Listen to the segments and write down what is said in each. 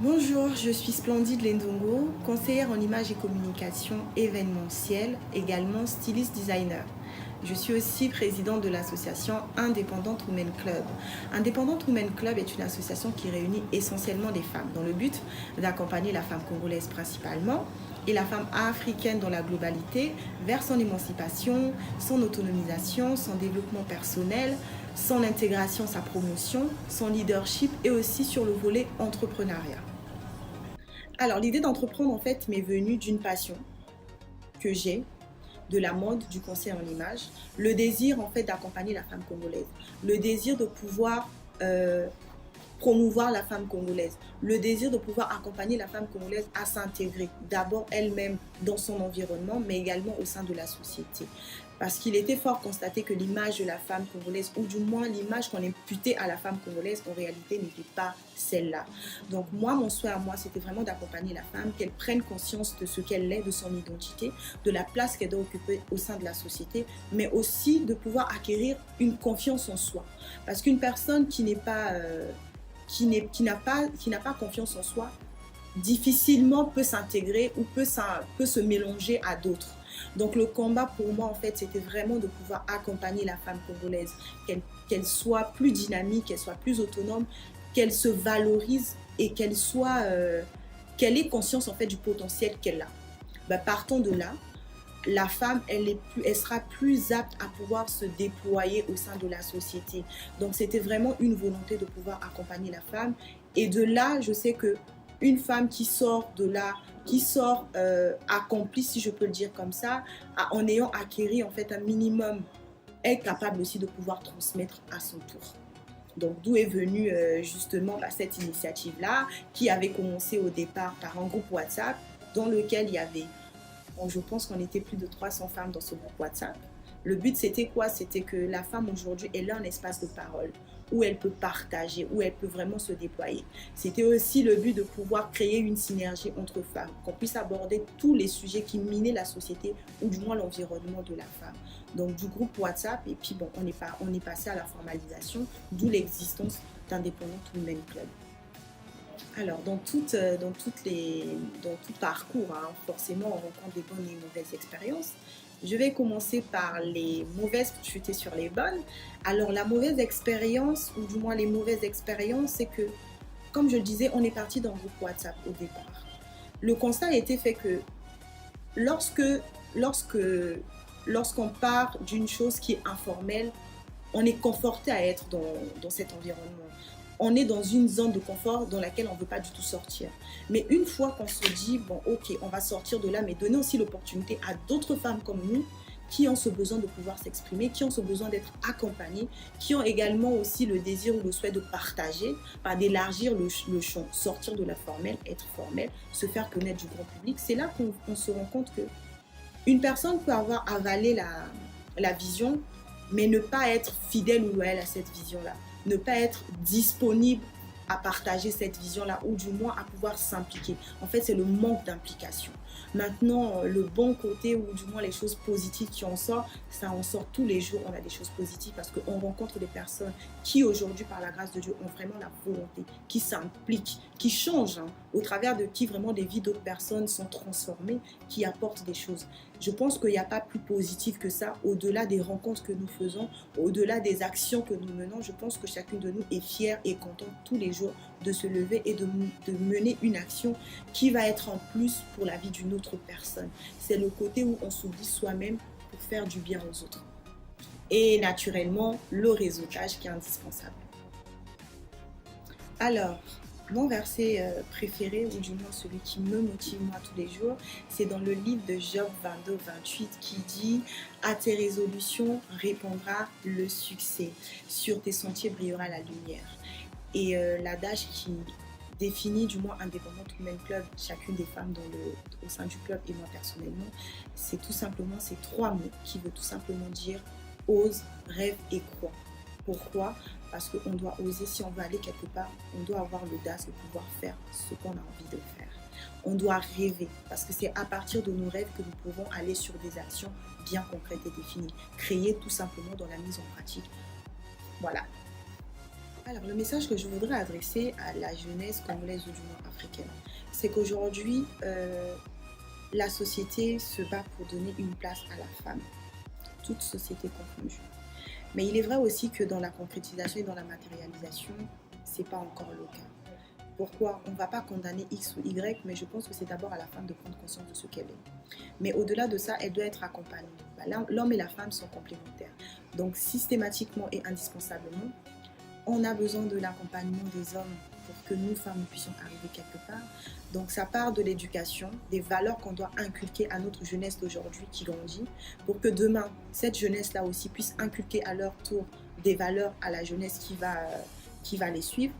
Bonjour, je suis Splendide Lendongo, conseillère en images et communication événementielle, également styliste designer. Je suis aussi présidente de l'association Independent Women Club. Independent Women Club est une association qui réunit essentiellement des femmes dans le but d'accompagner la femme congolaise principalement et la femme africaine dans la globalité vers son émancipation, son autonomisation, son développement personnel, son intégration, sa promotion, son leadership et aussi sur le volet entrepreneuriat. Alors, l'idée d'entreprendre, en fait, m'est venue d'une passion que j'ai, de la mode, du conseil en image, le désir, en fait, d'accompagner la femme congolaise, le désir de pouvoir promouvoir la femme congolaise, le désir de pouvoir accompagner la femme congolaise à s'intégrer, d'abord elle-même dans son environnement, mais également au sein de la société. Parce qu'il était fort constaté que l'image de la femme congolaise, ou du moins l'image qu'on imputait à la femme congolaise, en réalité n'était pas celle-là. Donc moi, mon souhait à moi, c'était vraiment d'accompagner la femme, qu'elle prenne conscience de ce qu'elle est, de son identité, de la place qu'elle doit occuper au sein de la société, mais aussi de pouvoir acquérir une confiance en soi. Parce qu'une personne qui n'est pas... qui n'a pas confiance en soi, difficilement peut s'intégrer ou peut se mélanger à d'autres. Donc le combat pour moi, en fait, c'était vraiment de pouvoir accompagner la femme congolaise, qu'elle soit plus dynamique, qu'elle soit plus autonome, qu'elle se valorise et qu'elle ait conscience, en fait, du potentiel qu'elle a. Partons de là, la femme, elle sera plus apte à pouvoir se déployer au sein de la société. Donc, c'était vraiment une volonté de pouvoir accompagner la femme. Et de là, je sais que une femme qui sort de là, qui sort accomplie, si je peux le dire comme ça, en ayant acquéri en fait un minimum, est capable aussi de pouvoir transmettre à son tour. Donc, d'où est venue justement cette initiative-là, qui avait commencé au départ par un groupe WhatsApp, dans lequel il y avait... Bon, je pense qu'on était plus de 300 femmes dans ce groupe WhatsApp. Le but, c'était quoi? C'était que la femme aujourd'hui, elle a un espace de parole où elle peut partager, où elle peut vraiment se déployer. C'était aussi le but de pouvoir créer une synergie entre femmes, qu'on puisse aborder tous les sujets qui minaient la société ou du moins l'environnement de la femme. Donc du groupe WhatsApp, et puis bon, on est passé à la formalisation, d'où l'existence d'Independent Women Club. Alors, dans tout parcours, hein, forcément, on rencontre des bonnes et mauvaises expériences. Je vais commencer par les mauvaises pour chuter sur les bonnes. Alors, la mauvaise expérience, ou du moins les mauvaises expériences, c'est que, comme je le disais, on est parti dans le groupe WhatsApp au départ. Le constat a été fait que lorsqu'on part d'une chose qui est informelle, on est conforté à être dans cet environnement. On est dans une zone de confort dans laquelle on ne veut pas du tout sortir. Mais une fois qu'on se dit, bon, ok, on va sortir de là, mais donner aussi l'opportunité à d'autres femmes comme nous qui ont ce besoin de pouvoir s'exprimer, qui ont ce besoin d'être accompagnées, qui ont également aussi le désir ou le souhait de partager, d'élargir le champ, sortir de la formelle, être formelle, se faire connaître du grand public. C'est là qu'on se rend compte que une personne peut avoir avalé la vision, mais ne pas être fidèle ou loyale à cette vision-là. Ne pas être disponible à partager cette vision-là ou du moins à pouvoir s'impliquer. En fait, c'est le manque d'implication. Maintenant, le bon côté ou du moins les choses positives qui en sortent, ça en sort tous les jours. On a des choses positives parce qu'on rencontre des personnes qui aujourd'hui, par la grâce de Dieu, ont vraiment la volonté, qui s'impliquent, qui changent, hein, au travers de qui vraiment des vies d'autres personnes sont transformées, qui apportent des choses. Je pense qu'il n'y a pas plus positif que ça, au-delà des rencontres que nous faisons, au-delà des actions que nous menons. Je pense que chacune de nous est fière et contente tous les jours de se lever et de mener une action qui va être en plus pour la vie d'une autre personne. C'est le côté où on s'oublie soi-même pour faire du bien aux autres. Et naturellement, le réseautage qui est indispensable. Alors, mon verset préféré, ou du moins celui qui me motive moi tous les jours, c'est dans le livre de Job 22-28 qui dit « À tes résolutions répondra le succès, sur tes sentiers brillera la lumière ». Et l'adage qui définit du moins Independent Women Club, chacune des femmes au sein du club et moi personnellement, c'est tout simplement ces trois mots qui veut tout simplement dire « ose, rêve et crois ». Pourquoi? Parce qu'on doit oser, si on veut aller quelque part, on doit avoir l'audace de pouvoir faire ce qu'on a envie de faire. On doit rêver, parce que c'est à partir de nos rêves que nous pouvons aller sur des actions bien concrètes et définies. Créer tout simplement dans la mise en pratique. Voilà. Alors, le message que je voudrais adresser à la jeunesse congolaise ou du moins africaine, c'est qu'aujourd'hui, la société se bat pour donner une place à la femme, toute société confondue. Mais il est vrai aussi que dans la concrétisation et dans la matérialisation, c'est pas encore le cas. Pourquoi? On ne va pas condamner X ou Y, mais je pense que c'est d'abord à la femme de prendre conscience de ce qu'elle est. Mais au-delà de ça, elle doit être accompagnée. L'homme et la femme sont complémentaires. Donc systématiquement et indispensablement, on a besoin de l'accompagnement des hommes pour que nous, femmes, nous puissions arriver quelque part. Donc ça part de l'éducation, des valeurs qu'on doit inculquer à notre jeunesse d'aujourd'hui qui grandit, pour que demain, cette jeunesse-là aussi puisse inculquer à leur tour des valeurs à la jeunesse qui va les suivre.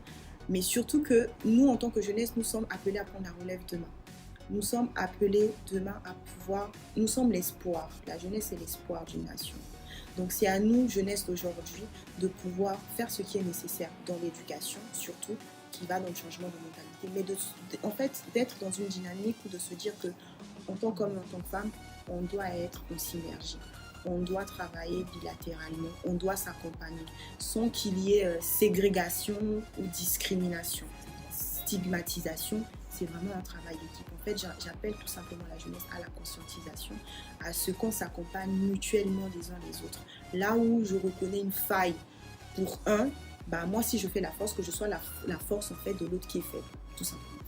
Mais surtout que nous, en tant que jeunesse, nous sommes appelés à prendre la relève demain. Nous sommes appelés demain à pouvoir... Nous sommes l'espoir. La jeunesse est l'espoir d'une nation. Donc c'est à nous, jeunesse d'aujourd'hui, de pouvoir faire ce qui est nécessaire dans l'éducation, surtout, qui va dans le changement de mentalité. Mais en fait, d'être dans une dynamique où de se dire que, en tant qu'homme et en tant que femme, on doit être en synergie. On doit travailler bilatéralement, on doit s'accompagner, sans qu'il y ait ségrégation ou discrimination, stigmatisation. C'est vraiment un travail d'équipe. En fait, j'appelle tout simplement la jeunesse à la conscientisation, à ce qu'on s'accompagne mutuellement les uns les autres. Là où je reconnais une faille pour un, bah moi si je fais la force, que je sois la force en fait de l'autre qui est faible, tout simplement.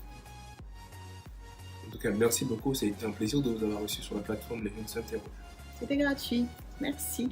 En tout cas, merci beaucoup. Ça a été un plaisir de vous avoir reçu sur la plateforme Les Jeunes s'interrogent. C'était gratuit. Merci.